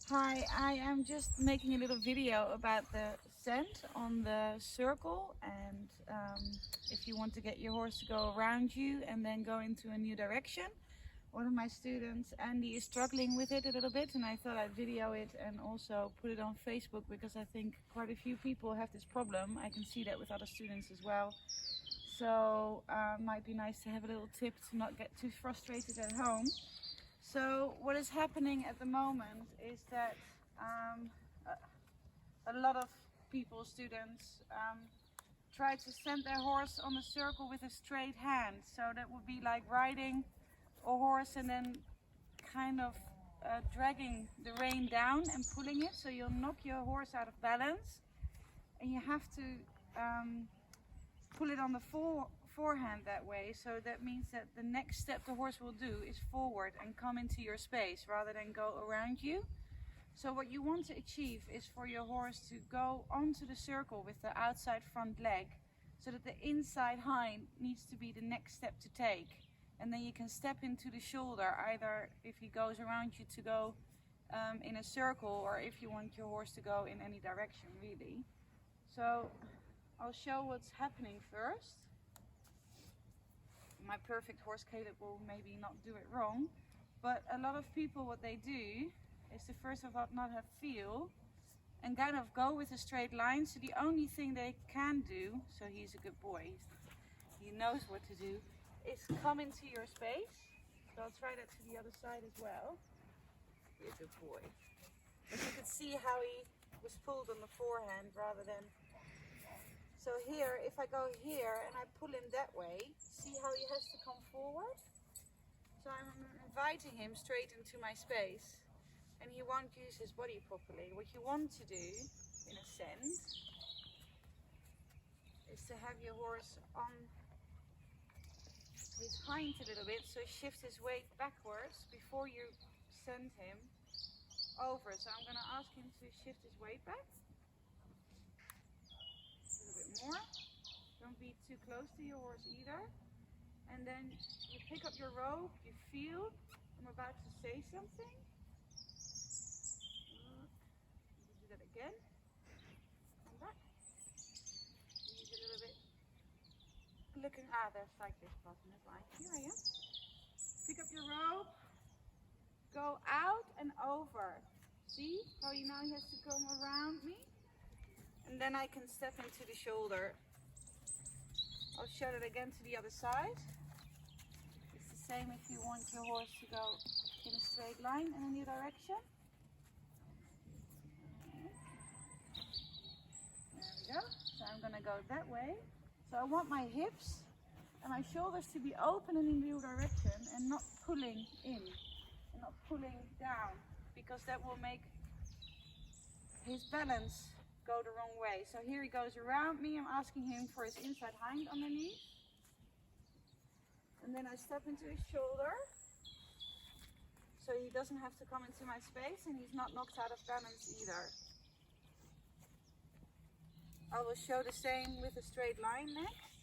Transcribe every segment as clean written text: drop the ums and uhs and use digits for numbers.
Hi, I am just making a little video about the scent on the circle, and if you want to get your horse to go around you and then go into a new direction. One of my students, Andy, is struggling with it a little bit, and I thought I'd video it and also put it on Facebook because I think quite a few people have this problem. I can see that with other students as well. So might be nice to have a little tip to not get too frustrated at home. So what is happening at the moment is that a lot of people, students, try to send their horse on a circle with a straight hand. So that would be like riding a horse and then kind of dragging the rein down and pulling it. So you'll knock your horse out of balance, and you have to pull it on the forehand that way. So that means that the next step the horse will do is forward and come into your space rather than go around you. So what you want to achieve is for your horse to go onto the circle with the outside front leg, so that the inside hind needs to be the next step to take. And then you can step into the shoulder, either if he goes around you to go in a circle, or if you want your horse to go in any direction really. So I'll show what's happening first. My perfect horse Caleb will maybe not do it wrong, but a lot of people, what they do is to first of all not have feel and kind of go with a straight line. So the only thing they can do, so he's a good boy, he knows what to do, is come into your space. So I'll try that to the other side as well. You're a good boy. But you could see how he was pulled on the forehand rather than. So here, if I go here and I pull him that way, see how he has to come forward? So I'm inviting him straight into my space, and he won't use his body properly. What you want to do, in a sense, is to have your horse on his hind a little bit, so shift his weight backwards before you send him over. So I'm going to ask him to shift his weight back. More. Don't be too close to your horse either. And then you pick up your rope, you feel, I'm about to say something. You do that again. Come back. Use a little bit. Looking, there's like this button, that's right. Here I am. Pick up your rope, go out and over. See how he now has to come around me? And then I can step into the shoulder. I'll show it again to the other side. It's the same if you want your horse to go in a straight line in a new direction. There we go. So I'm going to go that way. So I want my hips and my shoulders to be open in a new direction and not pulling in and not pulling down, because that will make his balance go the wrong way. So here he goes around me. I'm asking him for his inside hind underneath. And then I step into his shoulder. So he doesn't have to come into my space and he's not knocked out of balance either. I will show the same with a straight line next.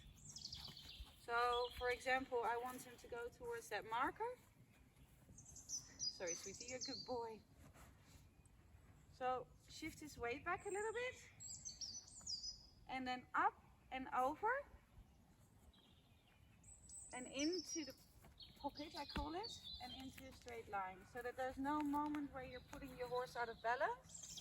So for example, I want him to go towards that marker. Sorry, sweetie, you're a good boy. So shift his weight back a little bit, and then up and over, and into the pocket, I call it, and into a straight line, so that there's no moment where you're putting your horse out of balance.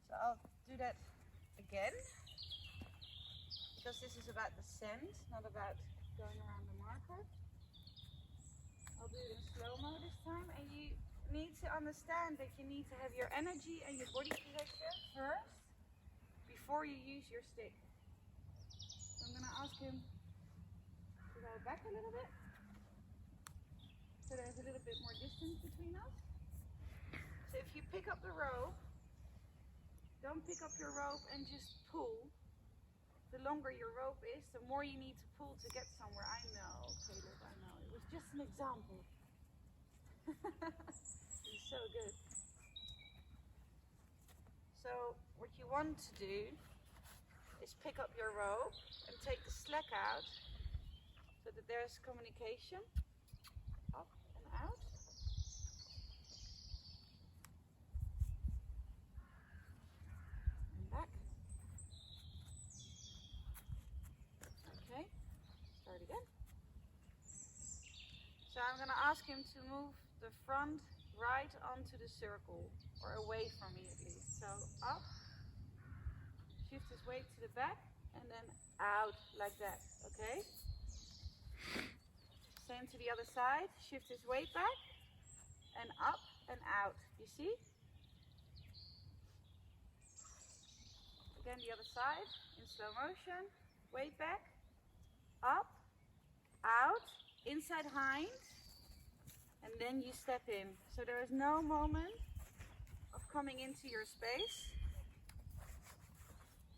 So I'll do that again, because this is about the scent, not about going around the marker. I'll do it in slow-mo this time, and you need to understand that you need to have your energy and your body position first before you use your stick. So I'm going to ask him to go back a little bit, so there's a little bit more distance between us. So if you pick up the rope, don't pick up your rope and just pull. The longer your rope is, the more you need to pull to get somewhere. I know, Caleb, I know. It was just an example. He's so good. So what you want to do is pick up your rope and take the slack out so that there's communication up and out. And back. Okay, start again. So I'm going to ask him to move the front right onto the circle, or away from me at least. So up, shift his weight to the back, and then out like that, okay? Same to the other side, shift his weight back, and up and out, you see? Again the other side, in slow motion, weight back, up, out, inside hind, and then you step in. So there is no moment of coming into your space,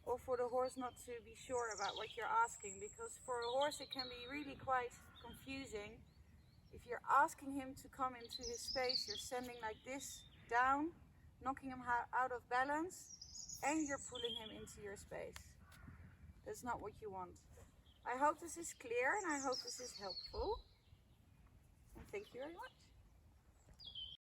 or for the horse not to be sure about what you're asking, because for a horse it can be really quite confusing. If you're asking him to come into his space, you're sending like this down, knocking him out of balance, and you're pulling him into your space. That's not what you want. I hope this is clear and I hope this is helpful. And thank you very much.